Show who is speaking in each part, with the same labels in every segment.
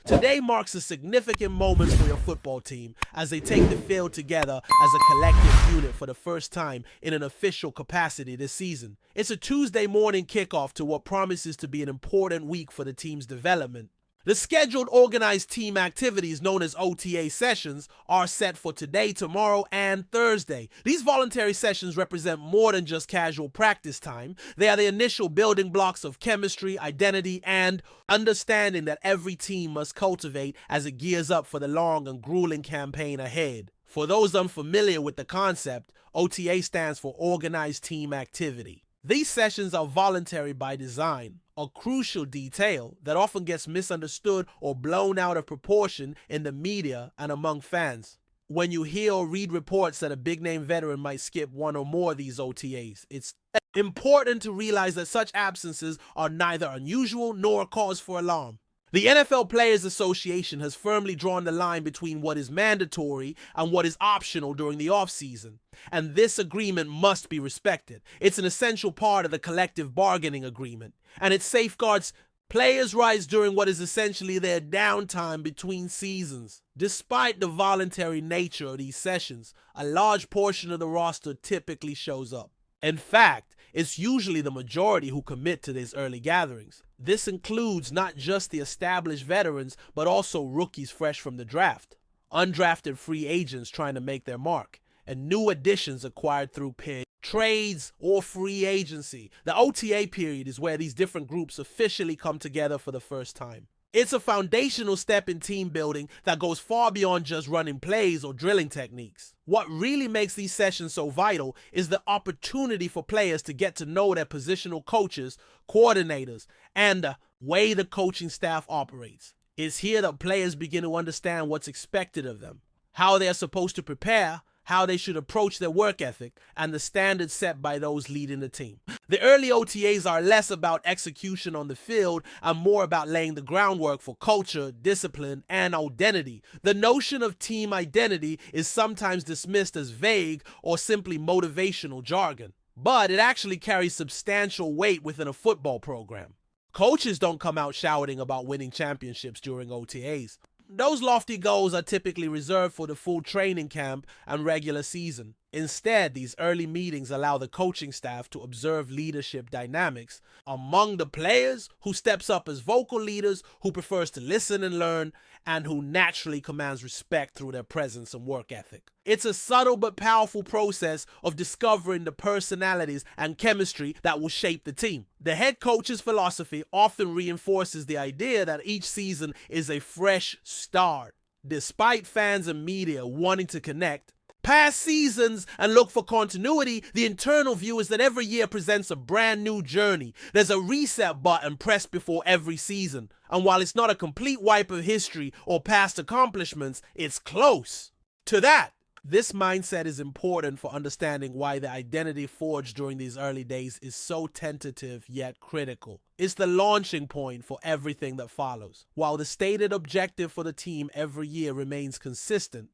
Speaker 1: Today marks a significant moment for your football team as they take the field together as a collective unit for the first time in an official capacity this season. It's a Tuesday morning kickoff to what promises to be an important week for the team's development. The scheduled organized team activities known as OTA sessions are set for today, tomorrow, and Thursday. These voluntary sessions represent more than just casual practice time. They are the initial building blocks of chemistry, identity, and understanding that every team must cultivate as it gears up for the long and grueling campaign ahead. For those unfamiliar with the concept, OTA stands for Organized Team Activity. These sessions are voluntary by design, a crucial detail that often gets misunderstood or blown out of proportion in the media and among fans. When you hear or read reports that a big-name veteran might skip one or more of these OTAs, it's important to realize that such absences are neither unusual nor a cause for alarm. The NFL Players Association has firmly drawn the line between what is mandatory and what is optional during the offseason, and this agreement must be respected. It's an essential part of the collective bargaining agreement, and it safeguards players' rights during what is essentially their downtime between seasons. Despite the voluntary nature of these sessions, a large portion of the roster typically shows up. In fact, it's usually the majority who commit to these early gatherings. This includes not just the established veterans, but also rookies fresh from the draft, undrafted free agents trying to make their mark, and new additions acquired through trades or free agency. The OTA period is where these different groups officially come together for the first time. It's a foundational step in team building that goes far beyond just running plays or drilling techniques. What really makes these sessions so vital is the opportunity for players to get to know their positional coaches, coordinators, and the way the coaching staff operates. It's here that players begin to understand what's expected of them, how they are supposed to prepare, how they should approach their work ethic, and the standards set by those leading the team. The early OTAs are less about execution on the field and more about laying the groundwork for culture, discipline, and identity. The notion of team identity is sometimes dismissed as vague or simply motivational jargon, but it actually carries substantial weight within a football program. Coaches don't come out shouting about winning championships during OTAs. Those lofty goals are typically reserved for the full training camp and regular season. Instead, these early meetings allow the coaching staff to observe leadership dynamics among the players, who steps up as vocal leaders, who prefers to listen and learn, and who naturally commands respect through their presence and work ethic. It's a subtle but powerful process of discovering the personalities and chemistry that will shape the team. The head coach's philosophy often reinforces the idea that each season is a fresh start. Despite fans and media wanting to connect past seasons and look for continuity, the internal view is that every year presents a brand new journey. There's a reset button pressed before every season. And while it's not a complete wipe of history or past accomplishments, it's close to that. This mindset is important for understanding why the identity forged during these early days is so tentative yet critical. It's the launching point for everything that follows. While the stated objective for the team every year remains consistent,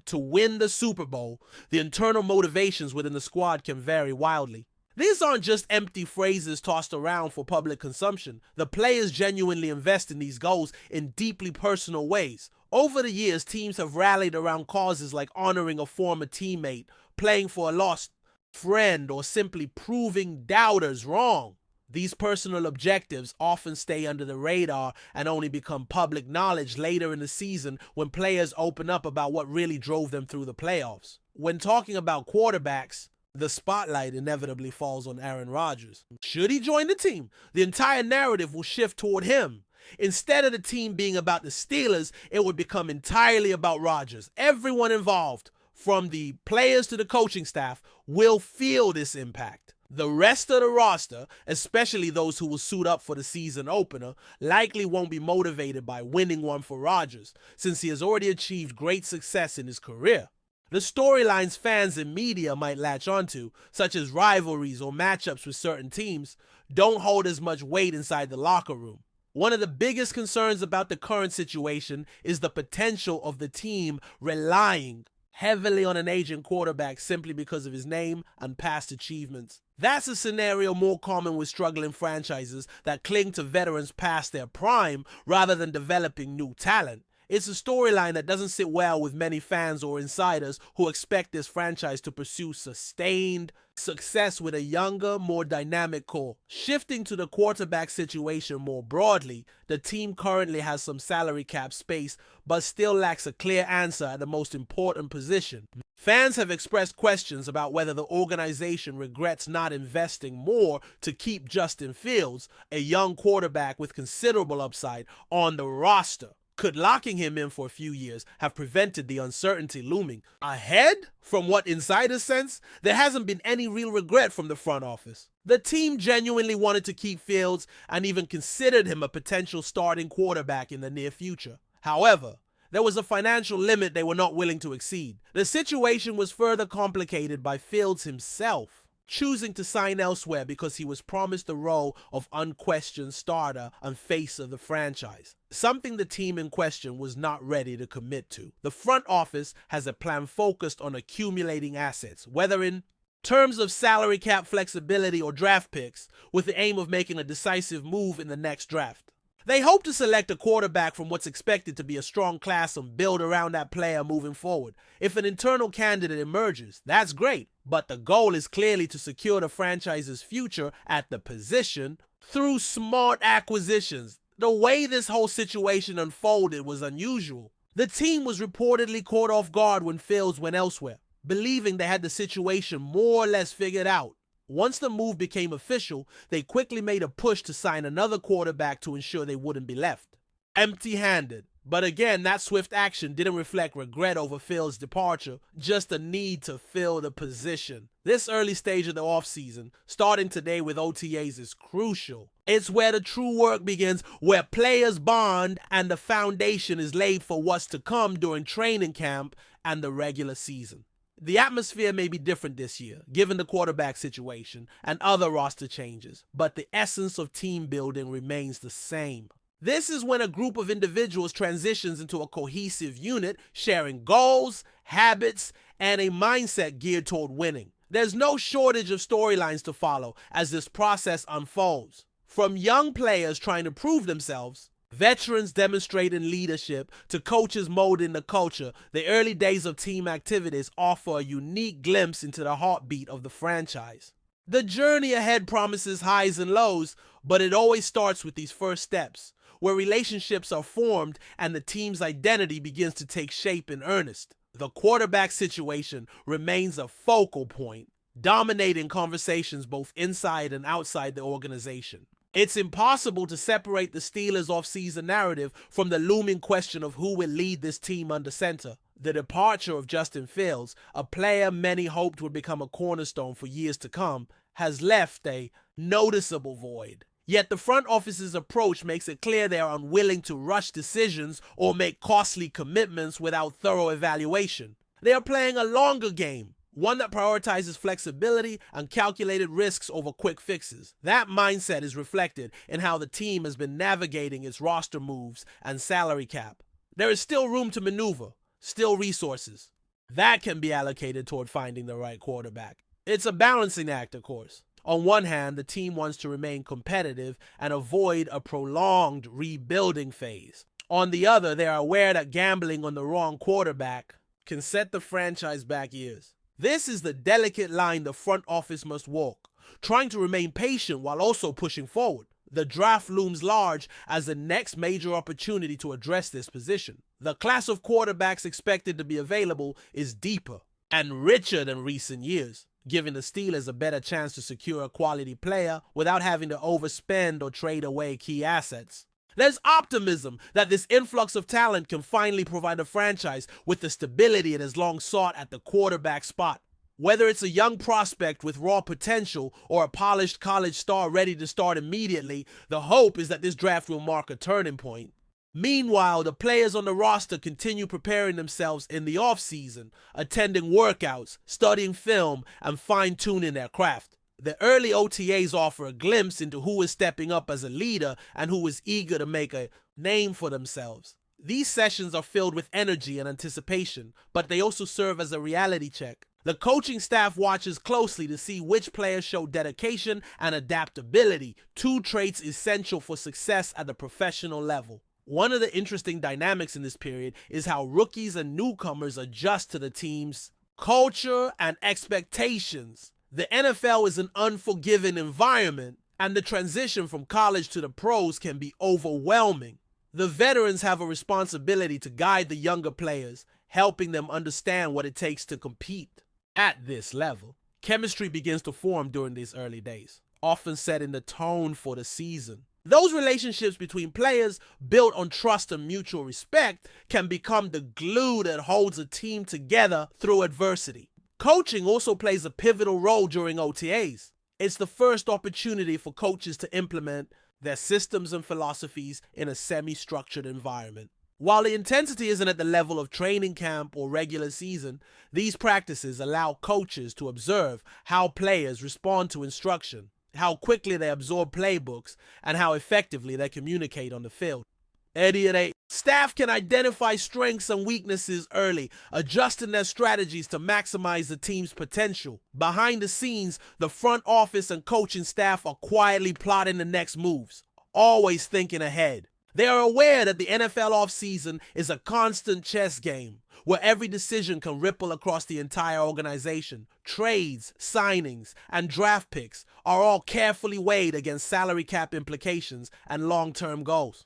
Speaker 1: to win the Super Bowl, the internal motivations within the squad can vary wildly. These aren't just empty phrases tossed around for public consumption. The players genuinely invest in these goals in deeply personal ways. Over the years, teams have rallied around causes like honoring a former teammate, playing for a lost friend, or simply proving doubters wrong. These personal objectives often stay under the radar and only become public knowledge later in the season when players open up about what really drove them through the playoffs. When talking about quarterbacks, the spotlight inevitably falls on Aaron Rodgers. Should he join the team, the entire narrative will shift toward him. Instead of the team being about the Steelers, it would become entirely about Rodgers. Everyone involved, from the players to the coaching staff, will feel this impact. The rest of the roster, especially those who will suit up for the season opener, likely won't be motivated by winning one for Rodgers, since he has already achieved great success in his career. The storylines fans and media might latch onto, such as rivalries or matchups with certain teams, don't hold as much weight inside the locker room. One of the biggest concerns about the current situation is the potential of the team relying heavily on an aging quarterback simply because of his name and past achievements. That's a scenario more common with struggling franchises that cling to veterans past their prime rather than developing new talent. It's a storyline that doesn't sit well with many fans or insiders who expect this franchise to pursue sustained success with a younger, more dynamic core. Shifting to the quarterback situation more broadly, the team currently has some salary cap space but still lacks a clear answer at the most important position. Fans have expressed questions about whether the organization regrets not investing more to keep Justin Fields, a young quarterback with considerable upside, on the roster. Could locking him in for a few years have prevented the uncertainty looming ahead? From what insiders sense, there hasn't been any real regret from the front office. The team genuinely wanted to keep Fields and even considered him a potential starting quarterback in the near future. However, there was a financial limit they were not willing to exceed. The situation was further complicated by Fields himself choosing to sign elsewhere because he was promised the role of unquestioned starter and face of the franchise, something the team in question was not ready to commit to. The front office has a plan focused on accumulating assets, whether in terms of salary cap flexibility or draft picks, with the aim of making a decisive move in the next draft. They hope to select a quarterback from what's expected to be a strong class and build around that player moving forward. If an internal candidate emerges, that's great, but the goal is clearly to secure the franchise's future at the position through smart acquisitions. The way this whole situation unfolded was unusual. The team was reportedly caught off guard when Fields went elsewhere, believing they had the situation more or less figured out. Once the move became official, they quickly made a push to sign another quarterback to ensure they wouldn't be left empty-handed. But again, that swift action didn't reflect regret over Fields' departure, just a need to fill the position. This early stage of the offseason, starting today with OTAs, is crucial. It's where the true work begins, where players bond and the foundation is laid for what's to come during training camp and the regular season. The atmosphere may be different this year, given the quarterback situation and other roster changes, but the essence of team building remains the same. This is when a group of individuals transitions into a cohesive unit, sharing goals, habits, and a mindset geared toward winning. There's no shortage of storylines to follow as this process unfolds. From young players trying to prove themselves, veterans demonstrating leadership, to coaches molding the culture, the early days of team activities offer a unique glimpse into the heartbeat of the franchise. The journey ahead promises highs and lows, but it always starts with these first steps, where relationships are formed and the team's identity begins to take shape in earnest. The quarterback situation remains a focal point, dominating conversations both inside and outside the organization. It's impossible to separate the Steelers' offseason narrative from the looming question of who will lead this team under center. The departure of Justin Fields, a player many hoped would become a cornerstone for years to come, has left a noticeable void. Yet the front office's approach makes it clear they are unwilling to rush decisions or make costly commitments without thorough evaluation. They are playing a longer game, one that prioritizes flexibility and calculated risks over quick fixes. That mindset is reflected in how the team has been navigating its roster moves and salary cap. There is still room to maneuver, still resources. That can be allocated toward finding the right quarterback. It's a balancing act, of course. On one hand, the team wants to remain competitive and avoid a prolonged rebuilding phase. On the other, they are aware that gambling on the wrong quarterback can set the franchise back years. This is the delicate line the front office must walk, trying to remain patient while also pushing forward. The draft looms large as the next major opportunity to address this position. The class of quarterbacks expected to be available is deeper and richer than recent years, giving the Steelers a better chance to secure a quality player without having to overspend or trade away key assets. There's optimism that this influx of talent can finally provide the franchise with the stability it has long sought at the quarterback spot. Whether it's a young prospect with raw potential or a polished college star ready to start immediately, the hope is that this draft will mark a turning point. Meanwhile, the players on the roster continue preparing themselves in the offseason, attending workouts, studying film, and fine-tuning their craft. The early OTAs offer a glimpse into who is stepping up as a leader and who is eager to make a name for themselves. These sessions are filled with energy and anticipation, but they also serve as a reality check. The coaching staff watches closely to see which players show dedication and adaptability, two traits essential for success at the professional level. One of the interesting dynamics in this period is how rookies and newcomers adjust to the team's culture and expectations. The NFL is an unforgiving environment, and the transition from college to the pros can be overwhelming. The veterans have a responsibility to guide the younger players, helping them understand what it takes to compete at this level. Chemistry begins to form during these early days, often setting the tone for the season. Those relationships between players, built on trust and mutual respect, can become the glue that holds a team together through adversity. Coaching also plays a pivotal role during OTAs. It's the first opportunity for coaches to implement their systems and philosophies in a semi-structured environment. While the intensity isn't at the level of training camp or regular season, these practices allow coaches to observe how players respond to instruction, how quickly they absorb playbooks, and how effectively they communicate on the field. Staff can identify strengths and weaknesses early, adjusting their strategies to maximize the team's potential. Behind the scenes, the front office and coaching staff are quietly plotting the next moves, always thinking ahead. They are aware that the NFL offseason is a constant chess game, where every decision can ripple across the entire organization. Trades, signings, and draft picks are all carefully weighed against salary cap implications and long-term goals.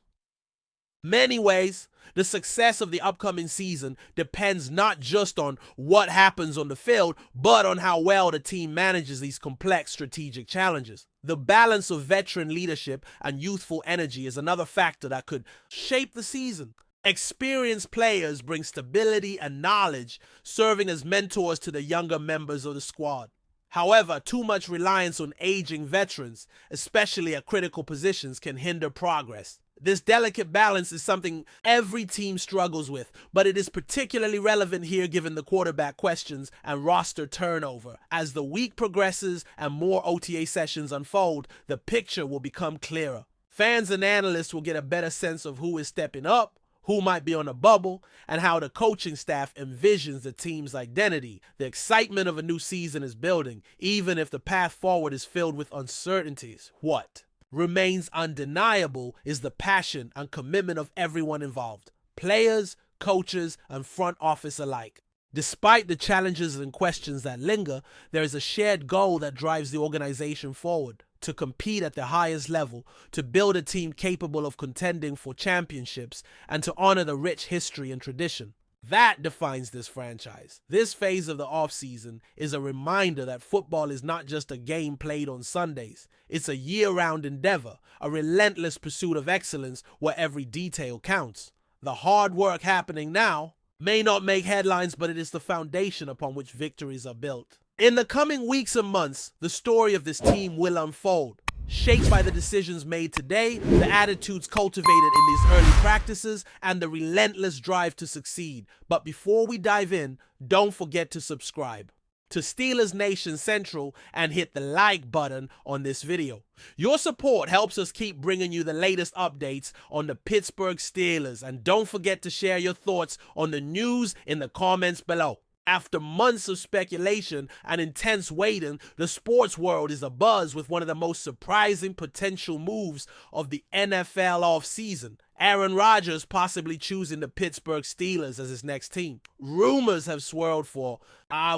Speaker 1: Many ways, the success of the upcoming season depends not just on what happens on the field, but on how well the team manages these complex strategic challenges. The balance of veteran leadership and youthful energy is another factor that could shape the season. Experienced players bring stability and knowledge, serving as mentors to the younger members of the squad. However, too much reliance on aging veterans, especially at critical positions, can hinder progress. This delicate balance is something every team struggles with, but it is particularly relevant here given the quarterback questions and roster turnover. As the week progresses and more OTA sessions unfold, the picture will become clearer. Fans and analysts will get a better sense of who is stepping up, who might be on a bubble, and how the coaching staff envisions the team's identity. The excitement of a new season is building, even if the path forward is filled with uncertainties. What remains undeniable is the passion and commitment of everyone involved, players, coaches, and front office alike. Despite the challenges and questions that linger, there is a shared goal that drives the organization forward: to compete at the highest level, to build a team capable of contending for championships, and to honor the rich history and tradition. That defines this franchise. This phase of the offseason is a reminder that football is not just a game played on Sundays. It's a year-round endeavor, a relentless pursuit of excellence where every detail counts. The hard work happening now may not make headlines, but it is the foundation upon which victories are built. In the coming weeks and months, the story of this team will unfold, shaped by the decisions made today, the attitudes cultivated in these early practices, and the relentless drive to succeed. But before we dive in, don't forget to subscribe to Steelers Nation Central and hit the like button on this video. Your support helps us keep bringing you the latest updates on the Pittsburgh Steelers, and don't forget to share your thoughts on the news in the comments below. After months of speculation and intense waiting, the sports world is abuzz with one of the most surprising potential moves of the NFL offseason: Aaron Rodgers possibly choosing the Pittsburgh Steelers as his next team. Rumors have swirled for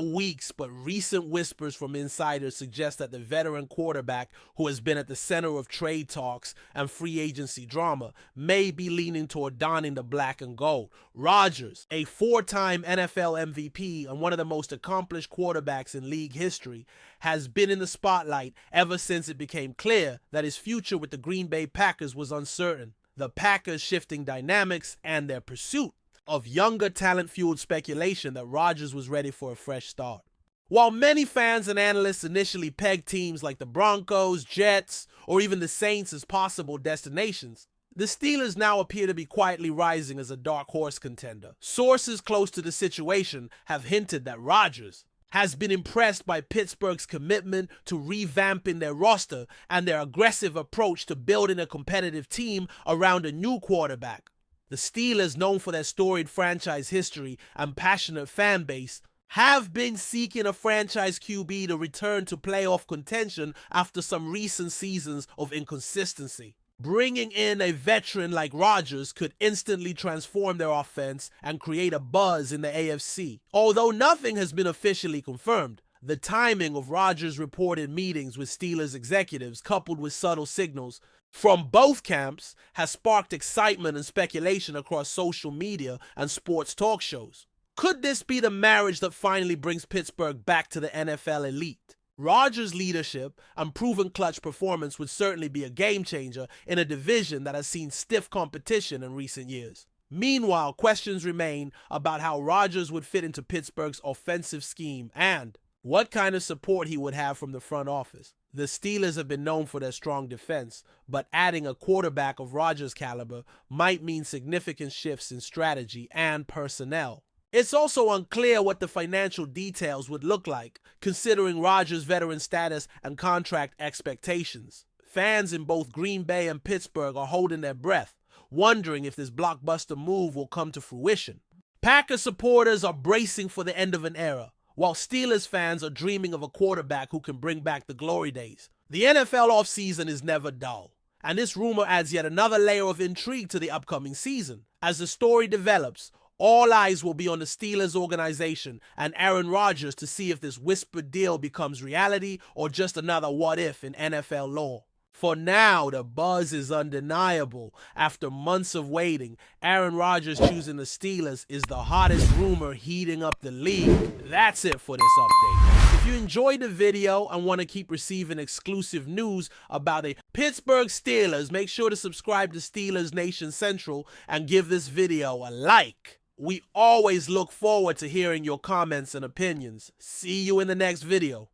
Speaker 1: weeks, but recent whispers from insiders suggest that the veteran quarterback, who has been at the center of trade talks and free agency drama, may be leaning toward donning the black and gold. Rodgers, a four-time NFL MVP and one of the most accomplished quarterbacks in league history, has been in the spotlight ever since it became clear that his future with the Green Bay Packers was uncertain. The Packers' shifting dynamics and their pursuit of younger talent fueled speculation that Rodgers was ready for a fresh start. While many fans and analysts initially pegged teams like the Broncos, Jets, or even the Saints as possible destinations, the Steelers now appear to be quietly rising as a dark horse contender. Sources close to the situation have hinted that Rodgers has been impressed by Pittsburgh's commitment to revamping their roster and their aggressive approach to building a competitive team around a new quarterback. The Steelers, known for their storied franchise history and passionate fan base, have been seeking a franchise QB to return to playoff contention after some recent seasons of inconsistency. Bringing in a veteran like Rodgers could instantly transform their offense and create a buzz in the AFC. Although nothing has been officially confirmed, the timing of Rodgers' reported meetings with Steelers executives, coupled with subtle signals from both camps, has sparked excitement and speculation across social media and sports talk shows. Could this be the marriage that finally brings Pittsburgh back to the NFL elite? Rodgers' leadership and proven clutch performance would certainly be a game changer in a division that has seen stiff competition in recent years. Meanwhile, questions remain about how Rodgers would fit into Pittsburgh's offensive scheme and what kind of support he would have from the front office. The Steelers have been known for their strong defense, but adding a quarterback of Rodgers' caliber might mean significant shifts in strategy and personnel. It's also unclear what the financial details would look like, considering Rodgers' veteran status and contract expectations. Fans in both Green Bay and Pittsburgh are holding their breath, wondering if this blockbuster move will come to fruition. Packers supporters are bracing for the end of an era, while Steelers fans are dreaming of a quarterback who can bring back the glory days. The NFL offseason is never dull, and this rumor adds yet another layer of intrigue to the upcoming season. As the story develops, all eyes will be on the Steelers organization and Aaron Rodgers to see if this whispered deal becomes reality or just another what-if in NFL lore. For now, the buzz is undeniable. After months of waiting, Aaron Rodgers choosing the Steelers is the hottest rumor heating up the league. That's it for this update. If you enjoyed the video and want to keep receiving exclusive news about the Pittsburgh Steelers, make sure to subscribe to Steelers Nation Central and give this video a like. We always look forward to hearing your comments and opinions. See you in the next video.